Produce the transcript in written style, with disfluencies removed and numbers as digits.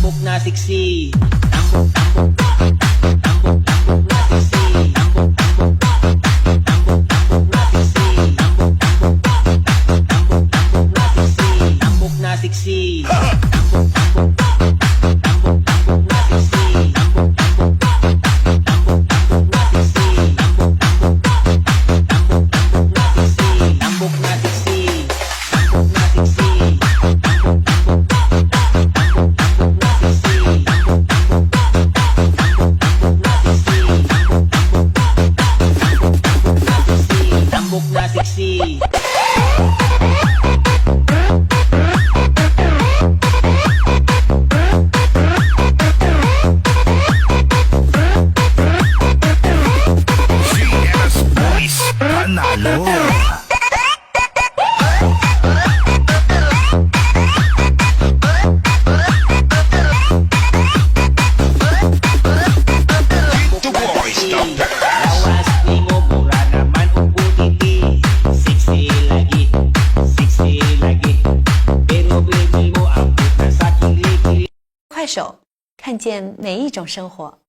Tambok na siksi. Tambok, tambok, tambok, tambok na siksi. Tambok, tambok, tambok, tambok na siksi. Tambok, tambok, tambok, tambok na siksi. Tambok na siksi. Tambok, tambok, tambok, tambok na siksi. Tambok, tambok, tambok, tambok na siksi. Tambok, tambok, tambok, tambok na siksi. Tambok na siksi. Tambok na siksi. Tambok, tambok, tambok, tambok na siksi. Tambok, tambok, tambok, tambok na siksi. Tambok, tambok, tambok, tambok na siksi. Tambok na siksi. GS Boys Panalo. The boys, the best. Lawas ningo mura naman ang butiti. Sexy lagi, sexy lagi. Pero baby mo ang puta sa kilikili. 快手，看见每一种生活。